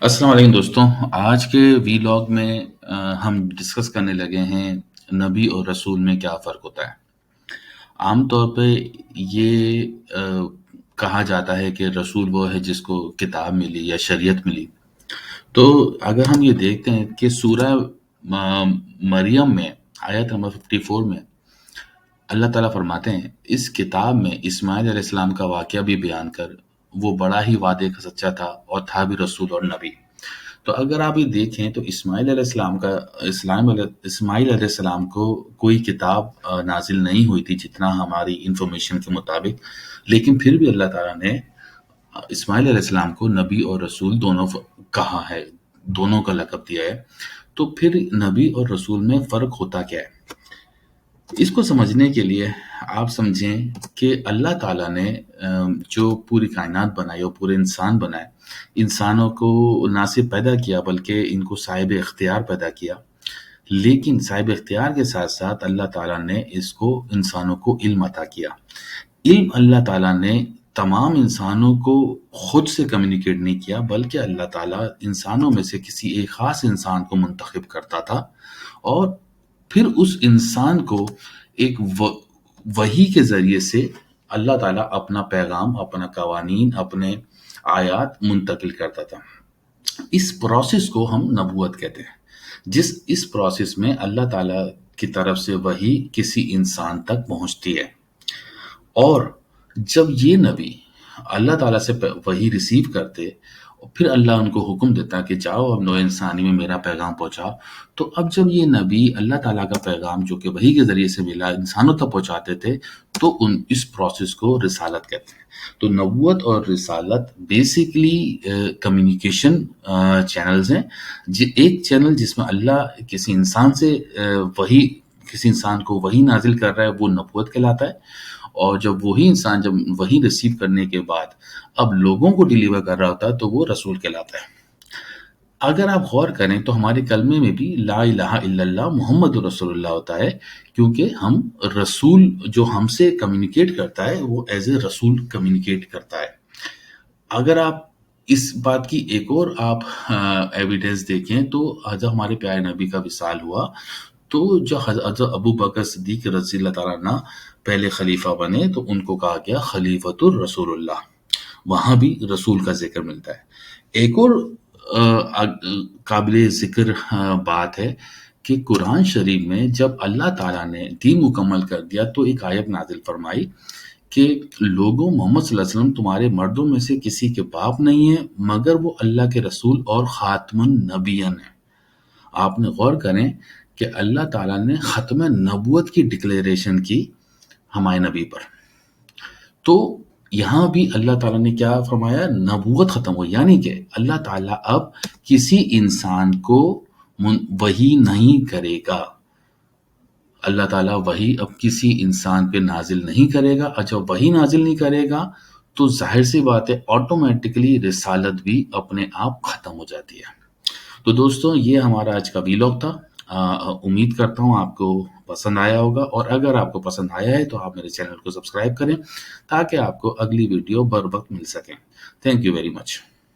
अस्सलाम वालेकुम दोस्तों। आज के वीलॉग में हम डिस्कस करने लगे हैं नबी और रसूल में क्या फ़र्क होता है। आम तौर पे ये कहा जाता है कि रसूल वो है जिसको किताब मिली या शरीयत मिली। तो अगर हम ये देखते हैं कि सूरह मरियम में आयत नंबर 54 में अल्लाह ताला फरमाते हैं, इस किताब में इस्माइल अलैहिस्सलाम का वाक़या भी बयान कर, वो बड़ा ही वादे का सच्चा था और था भी रसूल और नबी। तो अगर आप ये देखें तो इस्माइल अलैहिस्सलाम को कोई किताब नाज़िल नहीं हुई थी जितना हमारी इन्फॉर्मेशन के मुताबिक, लेकिन फिर भी अल्लाह ताला ने इस्माइल अलैहिस्सलाम को नबी और रसूल दोनों कहा है, दोनों का लक़ब दिया है। तो फिर नबी और रसूल में फ़र्क होता क्या है? इसको समझने के लिए आप समझें कि अल्लाह ताला ने जो पूरी कायनात बनाई और पूरे इंसान बनाए, इंसानों को ना सिर्फ पैदा किया बल्कि इनको साहिब इख्तियार पैदा किया। लेकिन साहिब इख्तियार के साथ-साथ अल्लाह ताला ने इसको इंसानों को इल्म अता किया। इल्म अल्लाह ताला ने तमाम इंसानों को खुद से कम्युनिकेट नहीं किया बल्कि अल्लाह ताला इंसानों में से किसी एक ख़ास इंसान को मुंतखब करता था और फिर उस इंसान को एक वही के ज़रिए से अल्लाह ताला अपना पैगाम, अपना कवानीन, अपने आयात मुंतकिल करता था। इस प्रोसेस को हम नबूवत कहते हैं। इस प्रोसेस में अल्लाह ताला की तरफ से वही किसी इंसान तक पहुँचती है और जब ये नबी अल्लाह ताला से वही रिसीव करते और फिर अल्लाह उनको हुक्म देता कि जाओ अब नौ इंसानी में मेरा पैगाम पहुँचाओ। तो अब जब ये नबी अल्लाह ताला का पैगाम जो कि वही के ज़रिए से मिला इंसानों तक पहुँचाते थे, तो इस प्रोसेस को रिसालत कहते हैं। तो नबूवत और रिसालत बेसिकली कम्युनिकेशन चैनल्स हैं। एक चैनल जिसमें अल्लाह किसी इंसान से वही किसी इंसान को वही नाजिल कर रहा है, वो नबूवत कहलाता है। और जब वही इंसान जब वही रिसीव करने के बाद अब लोगों को डिलीवर कर रहा होता है, तो वो रसूल कहलाता है। अगर आप गौर करें तो हमारे कलमे में भी ला इलाहा इल्लल्लाह मुहम्मदुर रसूलुल्लाह होता है, क्योंकि हम रसूल जो हमसे कम्युनिकेट करता है, वो एज़ ए रसूल कम्युनिकेट करता है। अगर आप इस बात की एक और आप एविडेंस देखें तो जब हमारे प्यारे नबी का विसाल हुआ, तो जो हज़रत अबू बकर सिद्दीक़ रज़ी अल्लाह तआला अन्हु पहले खलीफा बने, तो उनको कहा गया खलीफतुर रसूलुल्लाह। वहाँ भी रसूल का ज़िक्र मिलता है। एक और काबिले ज़िक्र बात है कि कुरान शरीफ में जब अल्लाह ताला ने दीन मुकम्मल कर दिया, तो एक आयत नाज़िल फरमाई कि लोगों मोहम्मद सल्लल्लाहु अलैहि वसल्लम तुम्हारे मर्दों में से किसी के बाप नहीं है, मगर वो अल्लाह के रसूल और ख़ातमुन नबिय्यीन हैं। आपने गौर करें कि अल्लाह ताला ने ख़त्म नबूवत की डिक्लेरेशन की हमारे नबी पर। तो यहाँ भी अल्लाह ताला ने क्या फरमाया? नबूवत ख़त्म हो, यानी कि अल्लाह ताला अब किसी इंसान को वही नहीं करेगा। अल्लाह ताला वही अब किसी इंसान पे नाज़िल नहीं करेगा और जब वही नाज़िल नहीं करेगा, तो ज़ाहिर-सी बात है ऑटोमैटिकली रिसालत भी अपने आप ख़त्म हो जाती है। तो दोस्तों ये हमारा आज का वीलॉग था। उम्मीद करता हूँ आपको पसंद आया होगा और अगर आपको पसंद आया है तो आप मेरे चैनल को सब्सक्राइब करें ताकि आपको अगली वीडियो बर वक्त मिल सके। Thank you very much.